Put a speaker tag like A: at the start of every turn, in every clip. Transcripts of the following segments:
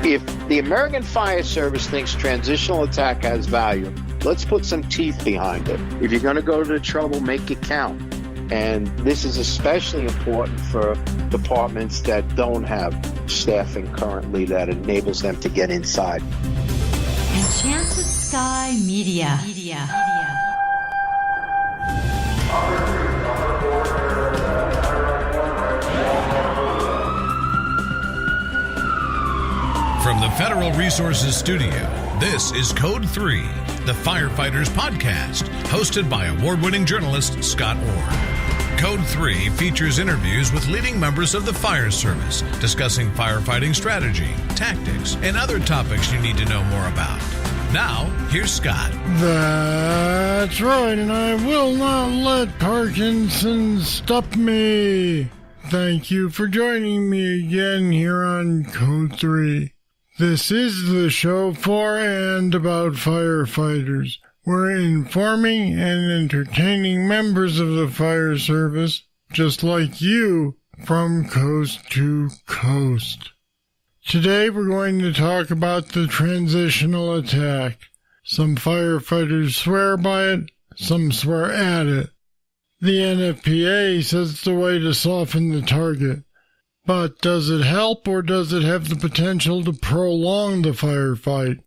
A: If the American Fire Service thinks transitional attack has value, let's put some teeth behind it. If you're going to go to the trouble, make it count. And this is especially important for departments that don't have staffing currently that enables them to get inside.
B: Enchanted Sky Media.
C: From the Federal Resources Studio, this is Code 3, the Firefighters podcast, hosted by award-winning journalist Scott Orr. Code 3 features interviews with leading members of the fire service, discussing firefighting strategy, tactics, and other topics you need to know more about. Now, here's Scott.
D: That's right, and I will not let Parkinson stop me. Thank you for joining me again here on Code 3. This is the show for and about firefighters. We're informing and entertaining members of the fire service, just like you, from coast to coast. Today we're going to talk about the transitional attack. Some firefighters swear by it, some swear at it. The NFPA says it's a way to soften the target. But does it help, or does it have the potential to prolong the firefight?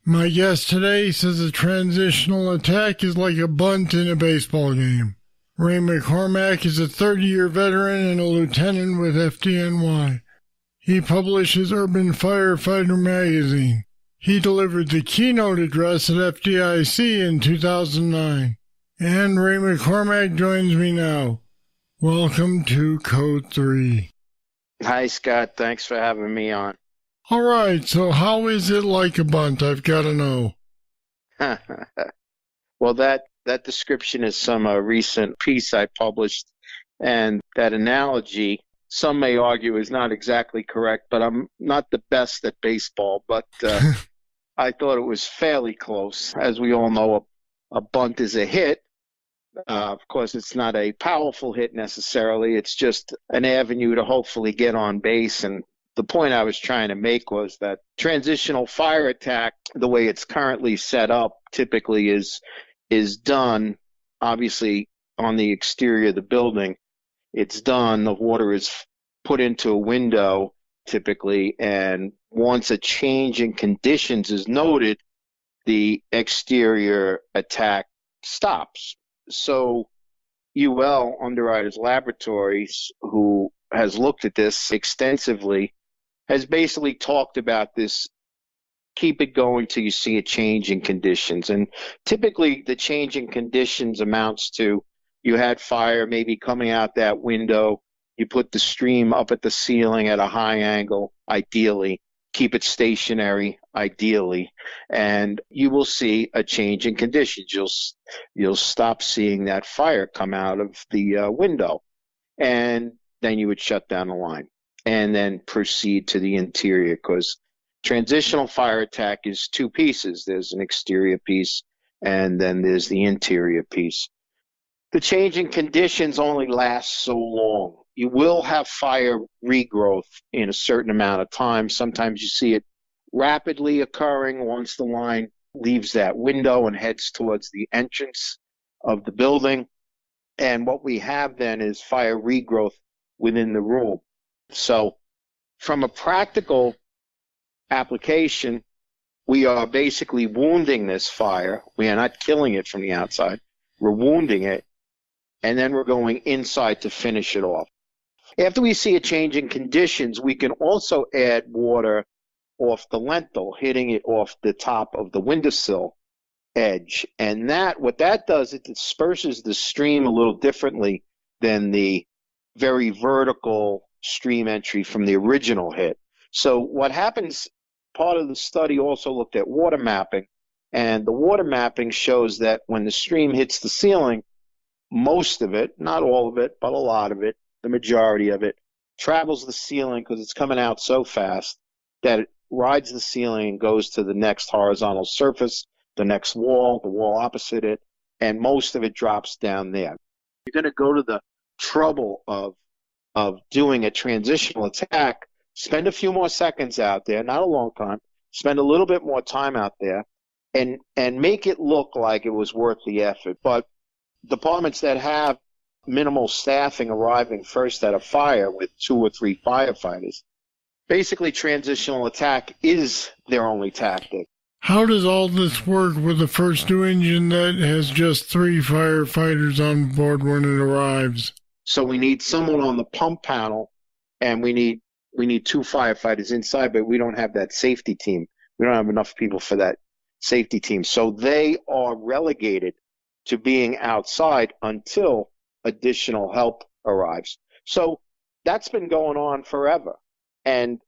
D: My guest today says a transitional attack is like a bunt in a baseball game. Ray McCormack is a 30-year veteran and a lieutenant with FDNY. He publishes Urban Firefighter Magazine. He delivered the keynote address at FDIC in 2009. And Ray McCormack joins me now. Welcome to Code 3.
A: Hi, Scott. Thanks for having me on.
D: All right, so how is it like a bunt? I've got to know.
A: Well, that description is some recent piece I published, and that analogy, some may argue, is not exactly correct, but I'm not the best at baseball, but I thought it was fairly close. As we all know, a bunt is a hit. Of course, it's not a powerful hit necessarily. It's just an avenue to hopefully get on base. And the point I was trying to make was that transitional fire attack, the way it's currently set up, typically is done, obviously, on the exterior of the building. It's done, the water is put into a window, typically, and once a change in conditions is noted, the exterior attack stops. So UL, Underwriters Laboratories, who has looked at this extensively, has basically talked about this, keep it going till you see a change in conditions. And typically the change in conditions amounts to you had fire maybe coming out that window, you put the stream up at the ceiling at a high angle, ideally. Keep it stationary, ideally, and you will see a change in conditions. You'll stop seeing that fire come out of the window, and then you would shut down the line and then proceed to the interior, because transitional fire attack is two pieces. There's an exterior piece, and then there's the interior piece. The change in conditions only lasts so long. You will have fire regrowth in a certain amount of time. Sometimes you see it rapidly occurring once the line leaves that window and heads towards the entrance of the building. And what we have then is fire regrowth within the room. So from a practical application, we are basically wounding this fire. We are not killing it from the outside. We're wounding it, and then we're going inside to finish it off. After we see a change in conditions, we can also add water off the lintel, hitting it off the top of the windowsill edge. And what that does, it disperses the stream a little differently than the very vertical stream entry from the original hit. So what happens, part of the study also looked at water mapping, and the water mapping shows that when the stream hits the ceiling, most of it, not all of it, but a lot of it, the majority of it, travels the ceiling because it's coming out so fast that it rides the ceiling and goes to the next horizontal surface, the next wall, the wall opposite it, and most of it drops down there. You're going to go to the trouble of doing a transitional attack spend a few more seconds out there, not a long time, spend a little bit more time out there, and make it look like it was worth the effort. But departments that have minimal staffing arriving first at a fire with 2 or 3 firefighters, basically transitional attack is their only tactic.
D: How does all this work with the first new engine that has just 3 firefighters on board when it arrives?
A: So we need someone on the pump panel, and we need 2 firefighters inside, but we don't have that safety team. We don't have enough people for that safety team. So they are relegated to being outside until additional help arrives. So that's been going on forever. And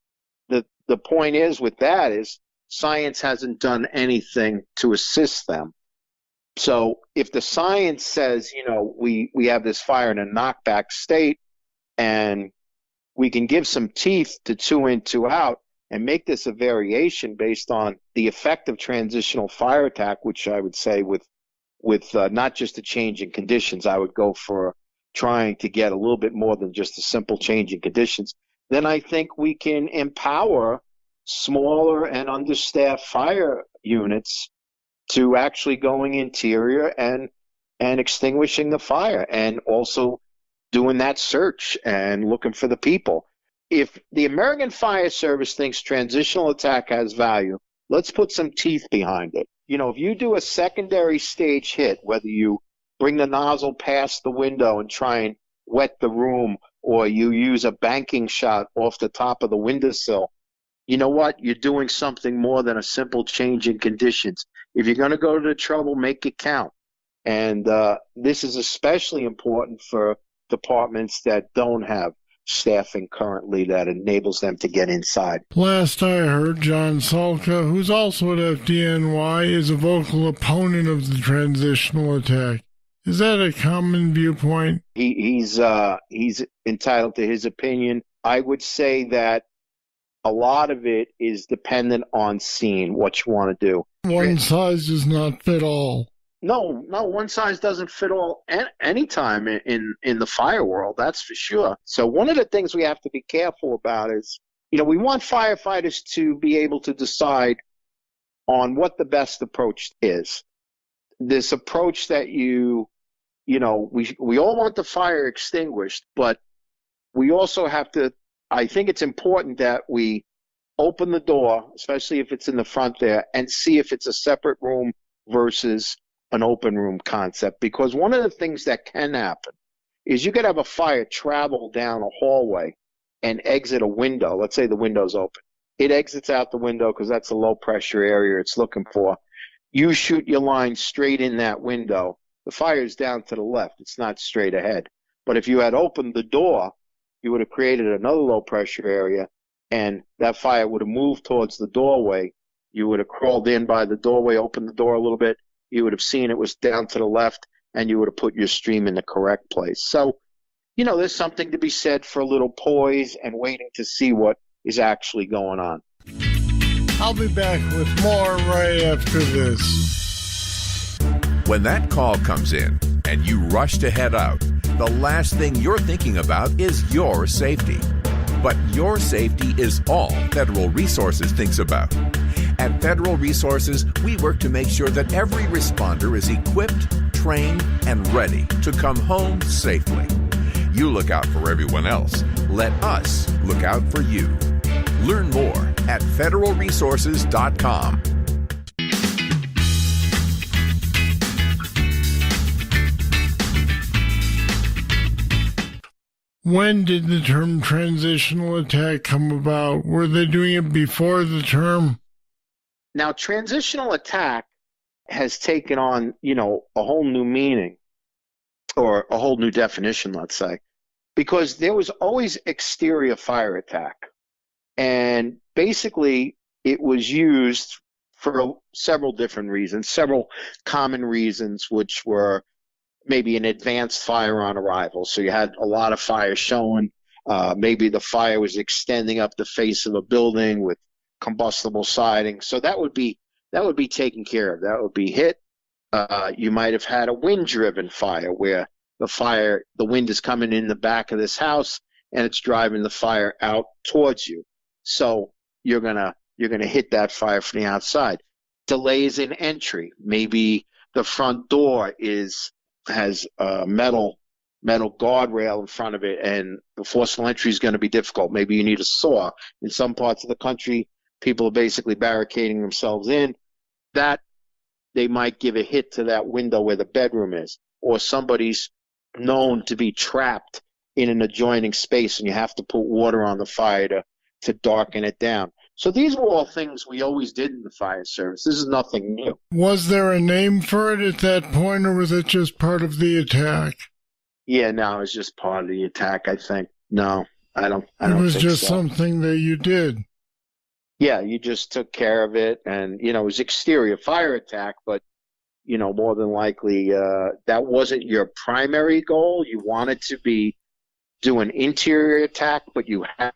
A: the point is with that is science hasn't done anything to assist them. So if the science says, we have this fire in a knockback state and we can give some teeth to 2 in, 2 out and make this a variation based on the effect of transitional fire attack, which I would say with not just a change in conditions, I would go for trying to get a little bit more than just a simple change in conditions. Then I think we can empower smaller and understaffed fire units to actually going interior and extinguishing the fire, and also doing that search and looking for the people. If the American Fire Service thinks transitional attack has value, let's put some teeth behind it. If you do a secondary stage hit, whether you bring the nozzle past the window and try and wet the room, or you use a banking shot off the top of the windowsill, you know what? You're doing something more than a simple change in conditions. If you're going to go to the trouble, make it count. And this is especially important for departments that don't have staffing currently that enables them to get inside.
D: Last I heard, John Salka, who's also at FDNY, is a vocal opponent of the transitional attack. Is that a common viewpoint?
A: He's entitled to his opinion. I would say that a lot of it is dependent on scene, what you want to do.
D: One size does not fit all.
A: No, one size doesn't fit all anytime in the fire world, that's for sure. So one of the things we have to be careful about is, we want firefighters to be able to decide on what the best approach is. This approach that we all want the fire extinguished, but we also have to, I think it's important that we open the door, especially if it's in the front there, and see if it's a separate room versus an open room concept. Because one of the things that can happen is you could have a fire travel down a hallway and exit a window. Let's say the window's open. It exits out the window because that's a low pressure area it's looking for. You shoot your line straight in that window. The fire's down to the left. It's not straight ahead. But if you had opened the door, you would have created another low pressure area, and that fire would have moved towards the doorway. You would have crawled in by the doorway, opened the door a little bit. You would have seen it was down to the left, and you would have put your stream in the correct place. So, there's something to be said for a little poise and waiting to see what is actually going on.
D: I'll be back with more right after this.
E: When that call comes in and you rush to head out, the last thing you're thinking about is your safety. But your safety is all Federal Resources thinks about. At Federal Resources, we work to make sure that every responder is equipped, trained, and ready to come home safely. You look out for everyone else. Let us look out for you. Learn more at federalresources.com.
D: When did the term transitional attack come about? Were they doing it before the term?
A: Now, transitional attack has taken on, a whole new meaning, or a whole new definition, let's say, because there was always exterior fire attack. And basically, it was used for several different reasons, several common reasons, which were maybe an advanced fire on arrival. So you had a lot of fire showing. Maybe the fire was extending up the face of a building with combustible siding. So that would be taken care of. That would be hit. You might have had a wind-driven fire where the wind is coming in the back of this house and it's driving the fire out towards you. So you're gonna hit that fire from the outside. Delays in entry. Maybe the front door has a metal guardrail in front of it, and the forcible entry is going to be difficult. Maybe you need a saw. In some parts of the country, people are basically barricading themselves in. That they might give a hit to that window where the bedroom is, or somebody's known to be trapped in an adjoining space, and you have to put water on the fire to darken it down. So these were all things we always did in the fire service. This is nothing new.
D: Was there a name for it at that point, or was it just part of the attack?
A: Yeah, no, it was just part of the attack, I think. No, I don't think so.
D: It was just something that you did.
A: Yeah, you just took care of it, and, it was exterior fire attack, but, more than likely that wasn't your primary goal. You wanted to do an interior attack, but you had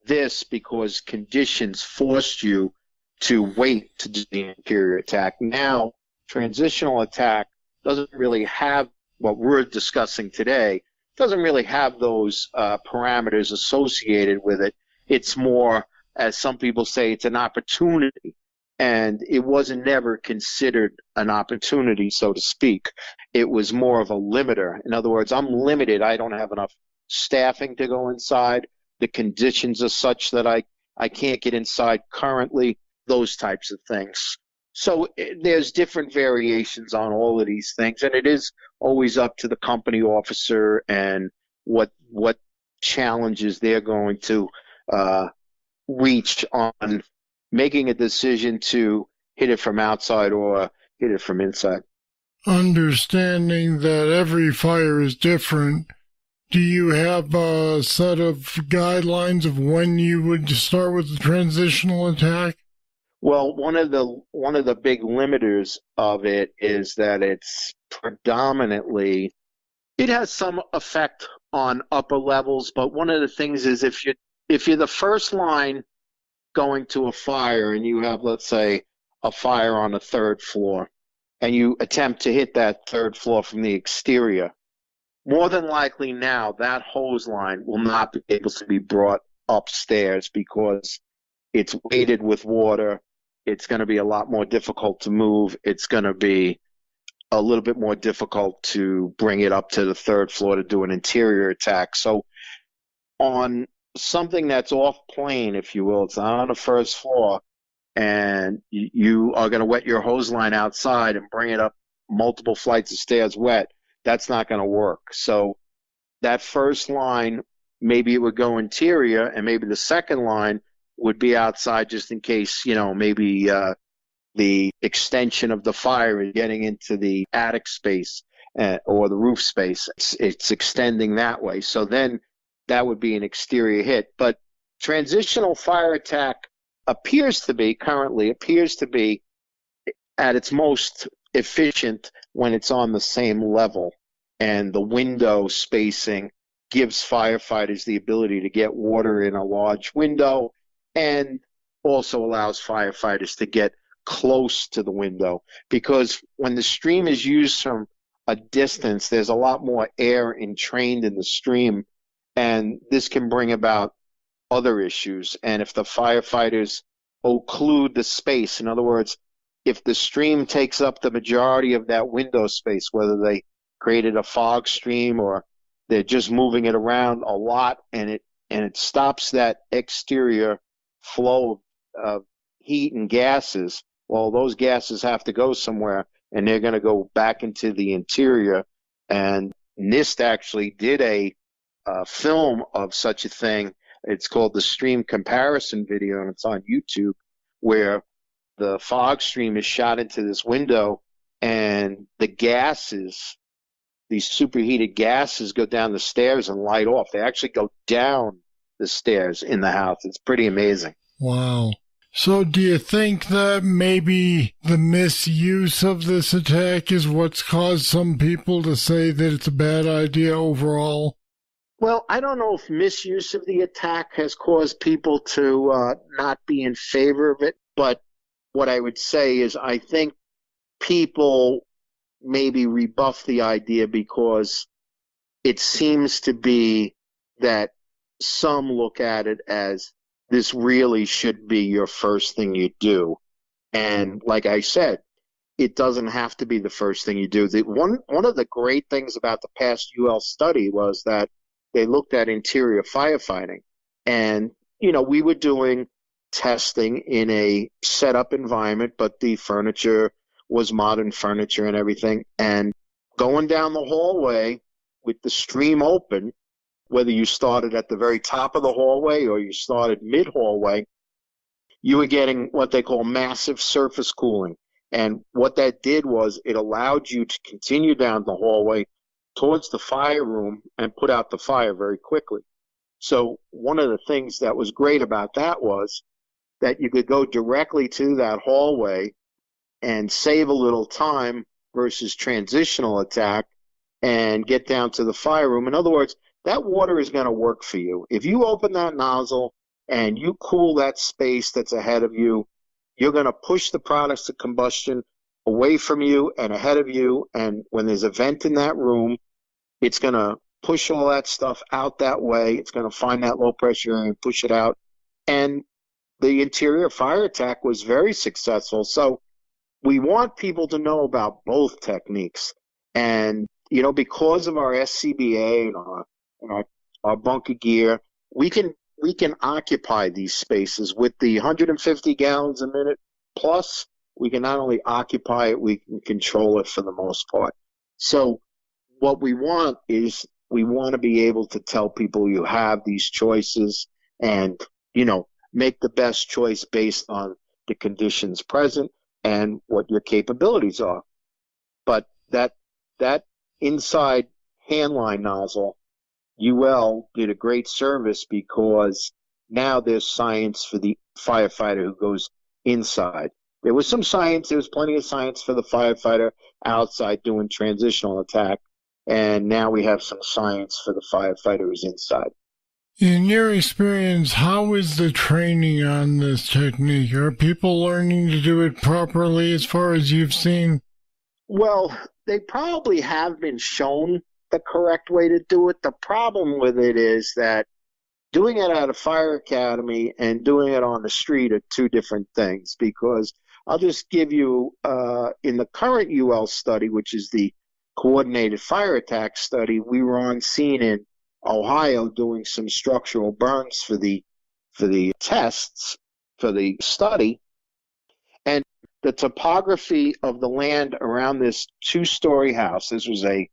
A: this because conditions forced you to wait to do the interior attack. Now, transitional attack doesn't really have what we're discussing today, doesn't really have those parameters associated with it. It's more, as some people say, it's an opportunity. And it wasn't never considered an opportunity, so to speak. It was more of a limiter. In other words, I'm limited. I don't have enough staffing to go inside. The conditions are such that I can't get inside currently, those types of things. So there's different variations on all of these things, and it is always up to the company officer and what challenges they're going to reach on making a decision to hit it from outside or hit it from inside.
D: Understanding that every fire is different, do you have a set of guidelines of when you would start with the transitional attack?
A: Well, one of the big limiters of it is that it's predominantly, it has some effect on upper levels, but one of the things is if you're the first line going to a fire and you have, let's say, a fire on the third floor, and you attempt to hit that third floor from the exterior, more than likely now that hose line will not be able to be brought upstairs because it's weighted with water. It's going to be a lot more difficult to move. It's going to be a little bit more difficult to bring it up to the third floor to do an interior attack. So on something that's off plane, if you will, it's not on the first floor, and you are going to wet your hose line outside and bring it up multiple flights of stairs wet, that's not going to work. So that first line, maybe it would go interior, and maybe the second line would be outside just in case, maybe the extension of the fire is getting into the attic space or the roof space. It's extending that way. So then that would be an exterior hit. But transitional fire attack currently appears to be at its most efficient when it's on the same level, and the window spacing gives firefighters the ability to get water in a large window and also allows firefighters to get close to the window, because when the stream is used from a distance, there's a lot more air entrained in the stream, and this can bring about other issues. And if the firefighters occlude the space, in other words, if the stream takes up the majority of that window space, whether they created a fog stream or they're just moving it around a lot, and it stops that exterior flow of heat and gases, well, those gases have to go somewhere, and they're going to go back into the interior. And NIST actually did a film of such a thing. It's called the Stream Comparison Video, and it's on YouTube, where the fog stream is shot into this window, and the gases, these superheated gases, go down the stairs and light off. They actually go down the stairs in the house. It's pretty amazing.
D: Wow. So do you think that maybe the misuse of this attack is what's caused some people to say that it's a bad idea overall?
A: Well, I don't know if misuse of the attack has caused people to not be in favor of it, but what I would say is I think people maybe rebuff the idea because it seems to be that some look at it as this really should be your first thing you do. And like I said, it doesn't have to be the first thing you do. One of the great things about the past UL study was that they looked at interior firefighting. And, we were doing testing in a set-up environment, but the furniture was modern furniture and everything. And going down the hallway with the stream open, whether you started at the very top of the hallway or you started mid-hallway, you were getting what they call massive surface cooling. And what that did was it allowed you to continue down the hallway towards the fire room and put out the fire very quickly. So one of the things that was great about that was that you could go directly to that hallway and save a little time versus transitional attack and get down to the fire room. In other words, that water is going to work for you. If you open that nozzle and you cool that space that's ahead of you, you're going to push the products to combustion away from you and ahead of you. And when there's a vent in that room, it's going to push all that stuff out that way. It's going to find that low pressure area and push it out. And the interior fire attack was very successful. So we want people to know about both techniques. And, because of our SCBA and our bunker gear, we can occupy these spaces with the 150 gallons a minute plus. We can not only occupy it, we can control it for the most part. So what we want is we want to be able to tell people you have these choices and, make the best choice based on the conditions present and what your capabilities are. But that inside handline nozzle, UL did a great service because now there's science for the firefighter who goes inside. There was some science, there was plenty of science for the firefighter outside doing transitional attack, and now we have some science for the firefighter who's inside.
D: In your experience, how is the training on this technique? Are people learning to do it properly as far as you've seen?
A: Well, they probably have been shown the correct way to do it. The problem with it is that doing it at a fire academy and doing it on the street are two different things, because I'll just give you, in the current UL study, which is the coordinated fire attack study, we were on scene in Ohio doing some structural burns for the tests for the study. And the topography of the land around this 2-story house, this was a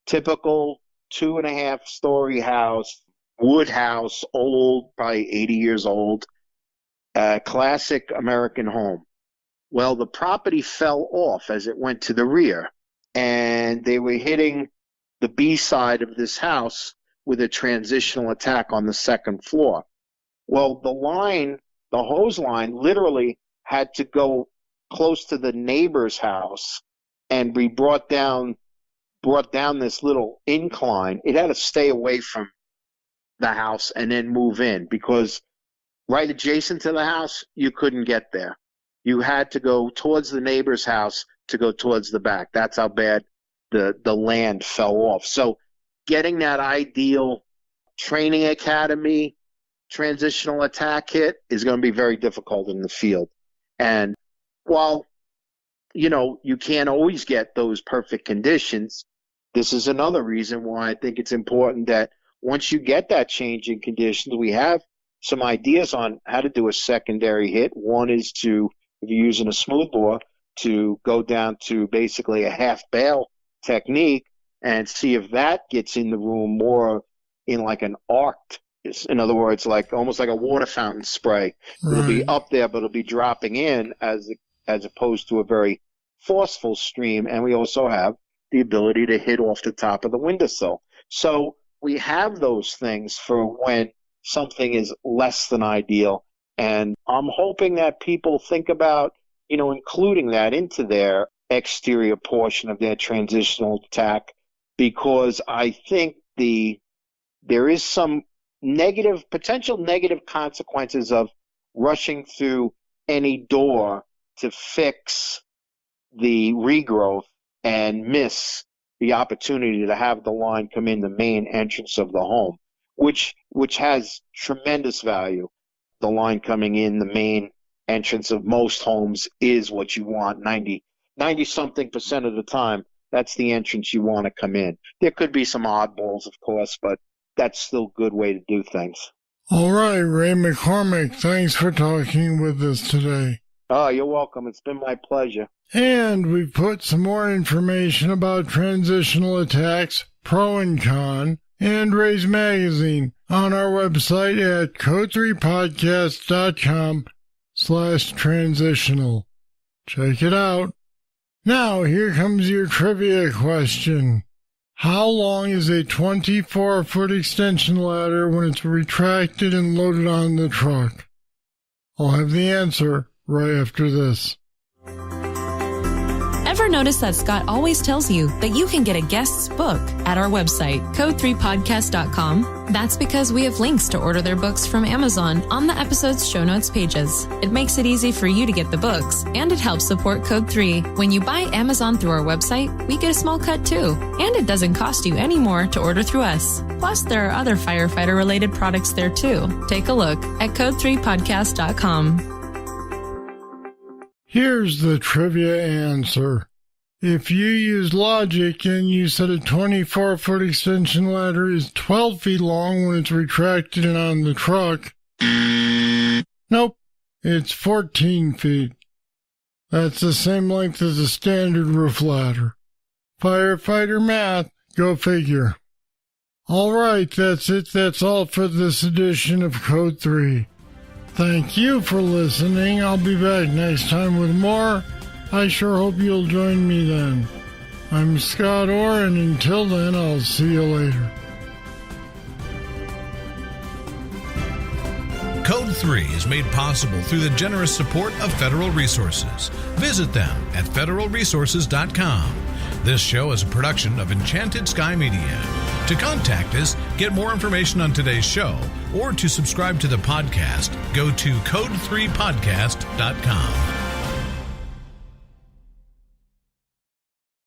A: typical 2.5-story house, wood house, old, probably 80 years old, classic American home. Well, the property fell off as it went to the rear, and they were hitting the B side of this house with a transitional attack on the second floor. Well, the hose line literally had to go close to the neighbor's house and be brought down this little incline. It had to stay away from the house and then move in, because right adjacent to the house, you couldn't get there. You had to go towards the neighbor's house to go towards the back. That's how bad the land fell off. So getting that ideal training academy transitional attack hit is going to be very difficult in the field. And while, you can't always get those perfect conditions, this is another reason why I think it's important that once you get that change in conditions, we have some ideas on how to do a secondary hit. One is to, if you're using a smoothbore, to go down to basically a half bail technique and see if that gets in the room more in like an arced, in other words, like almost like a water fountain spray. Right. It'll be up there, but it'll be dropping in as opposed to a very forceful stream. And we also have the ability to hit off the top of the windowsill. So we have those things for when something is less than ideal. And I'm hoping that people think about, including that into their exterior portion of their transitional attack, because I think there is some potential negative consequences of rushing through any door to fix the regrowth and miss the opportunity to have the line come in the main entrance of the home, which has tremendous value. the line coming in, the main entrance of most homes is what you want 90-something% of the time. That's the entrance you want to come in. There could be some oddballs, of course, but that's still a good way to do things.
D: All right, Ray McCormack, thanks for talking with us today.
A: Oh, you're welcome. It's been my pleasure.
D: And we've put some more information about transitional attacks, pro and con, and Ray's magazine on our website at code3podcast.com/transitional. Check it out. Now, here comes your trivia question. How long is a 24-foot extension ladder when it's retracted and loaded on the truck? I'll have the answer right after this.
F: Ever notice that Scott always tells you that you can get a guest's book at our website, code3podcast.com? That's because we have links to order their books from Amazon on the episode's show notes pages. It makes it easy for you to get the books, and it helps support Code 3. When you buy Amazon through our website, we get a small cut too, and it doesn't cost you any more to order through us. Plus, there are other firefighter-related products there too. Take a look at code3podcast.com.
D: Here's the trivia answer. If you use logic and you said a 24-foot extension ladder is 12 feet long when it's retracted and on the truck, nope, it's 14 feet. That's the same length as a standard roof ladder. Firefighter math, go figure. All right, that's it. That's all for this edition of Code 3. Thank you for listening. I'll be back next time with more. I sure hope you'll join me then. I'm Scott Orr, and until then, I'll see you later.
C: Code 3 is made possible through the generous support of Federal Resources. Visit them at federalresources.com. This show is a production of Enchanted Sky Media. To contact us, get more information on today's show, or to subscribe to the podcast, go to code3podcast.com.